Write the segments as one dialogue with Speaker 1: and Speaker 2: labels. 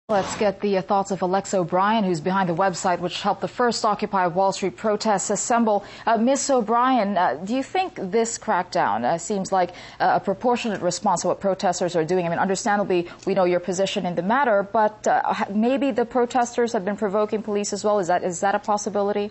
Speaker 1: Let's get the thoughts of Alexa O'Brien, who's behind the website which helped the first Occupy Wall Street protests assemble. Ms. O'Brien, do you think this crackdown seems like a proportionate response to what protesters are doing? I mean, understandably, we know your position in the matter, but maybe the protesters have been provoking police as well. Is that a possibility?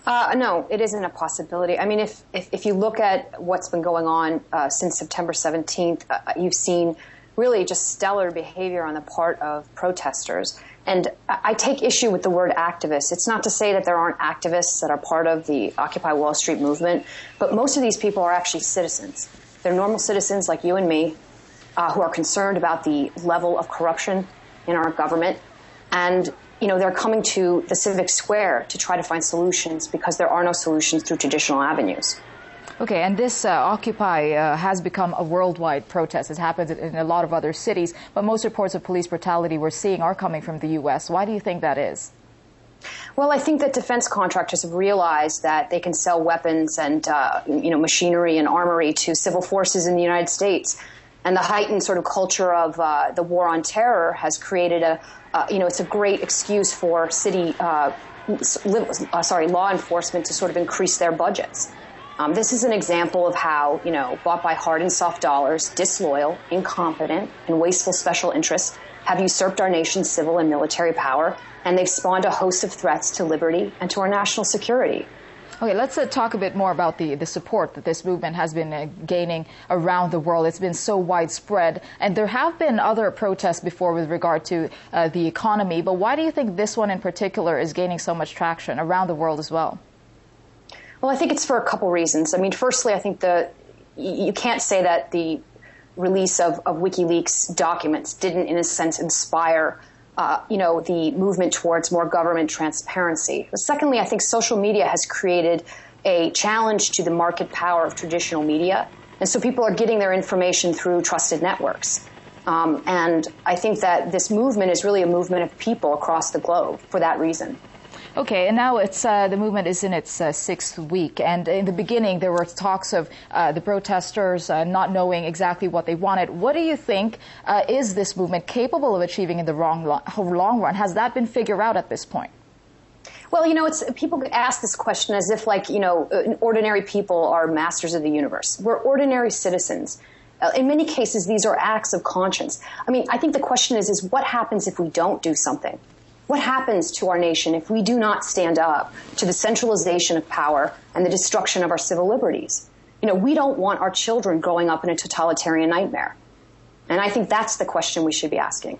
Speaker 2: No, it isn't a possibility. I mean, if you look at what's been going on since September 17th, you've seen really just stellar behavior on the part of protesters. And I take issue with the word activists. It's not to say that there aren't activists that are part of the Occupy Wall Street movement, but most of these people are actually citizens. They're normal citizens like you and me who are concerned about the level of corruption in our government. And, you know, they're coming to the civic square to try to find solutions because there are no solutions through traditional avenues.
Speaker 1: Okay, and this Occupy has become a worldwide protest. It happens in a lot of other cities, but most reports of police brutality we're seeing are coming from the U.S. Why do you think that is?
Speaker 2: Well, I think that defense contractors have realized that they can sell weapons and, machinery and armory to civil forces in the United States. And the heightened sort of culture of the war on terror has created it's a great excuse for law enforcement to sort of increase their budgets. This is an example of how, bought by hard and soft dollars, disloyal, incompetent, and wasteful special interests have usurped our nation's civil and military power, and they've spawned a host of threats to liberty and to our national security.
Speaker 1: Okay, let's talk a bit more about the support that this movement has been gaining around the world. It's been so widespread, and there have been other protests before with regard to the economy, but why do you think this one in particular is gaining so much traction around the world as well?
Speaker 2: Well, I think it's for a couple reasons. I mean, firstly, I think you can't say that the release of WikiLeaks documents didn't, in a sense, inspire, the movement towards more government transparency. But secondly, I think social media has created a challenge to the market power of traditional media. And so people are getting their information through trusted networks. And I think that this movement is really a movement of people across the globe for that reason.
Speaker 1: Okay, and now it's the movement is in its sixth week, and in the beginning there were talks of the protesters not knowing exactly what they wanted. What do you think is this movement capable of achieving in the long run? Has that been figured out at this point?
Speaker 2: Well, people ask this question as if, ordinary people are masters of the universe. We're ordinary citizens. In many cases, these are acts of conscience. I mean, I think the question is what happens if we don't do something? What happens to our nation if we do not stand up to the centralization of power and the destruction of our civil liberties? We don't want our children growing up in a totalitarian nightmare. And I think that's the question we should be asking.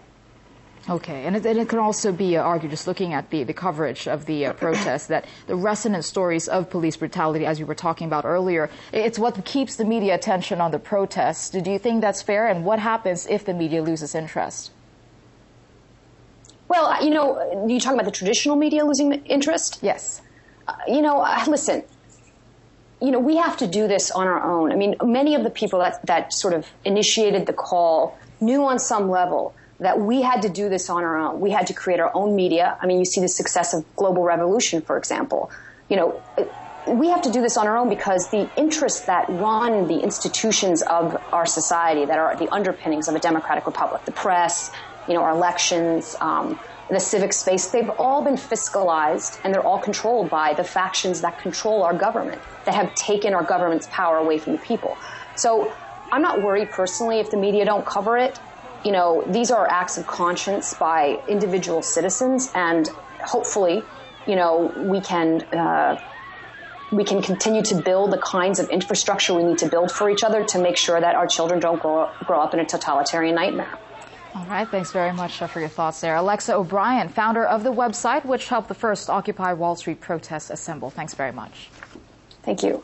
Speaker 1: Okay, and it can also be argued, just looking at the coverage of the protests, that the resonant stories of police brutality, as you were talking about earlier, it's what keeps the media attention on the protests. Do you think that's fair? And what happens if the media loses interest?
Speaker 2: Well, you talking about the traditional media losing interest?
Speaker 1: Yes.
Speaker 2: Listen, we have to do this on our own. I mean, many of the people that sort of initiated the call knew on some level that we had to do this on our own. We had to create our own media. I mean, you see the success of Global Revolution, for example. We have to do this on our own because the interests that run the institutions of our society, that are the underpinnings of a democratic republic, the press, our elections, the civic space, they've all been fiscalized and they're all controlled by the factions that control our government, that have taken our government's power away from the people. So I'm not worried personally if the media don't cover it. These are acts of conscience by individual citizens, and hopefully, we can continue to build the kinds of infrastructure we need to build for each other to make sure that our children don't grow up in a totalitarian nightmare.
Speaker 1: All right. Thanks very much for your thoughts there. Alexa O'Brien, founder of the website which helped the first Occupy Wall Street protests assemble. Thanks very much.
Speaker 2: Thank you.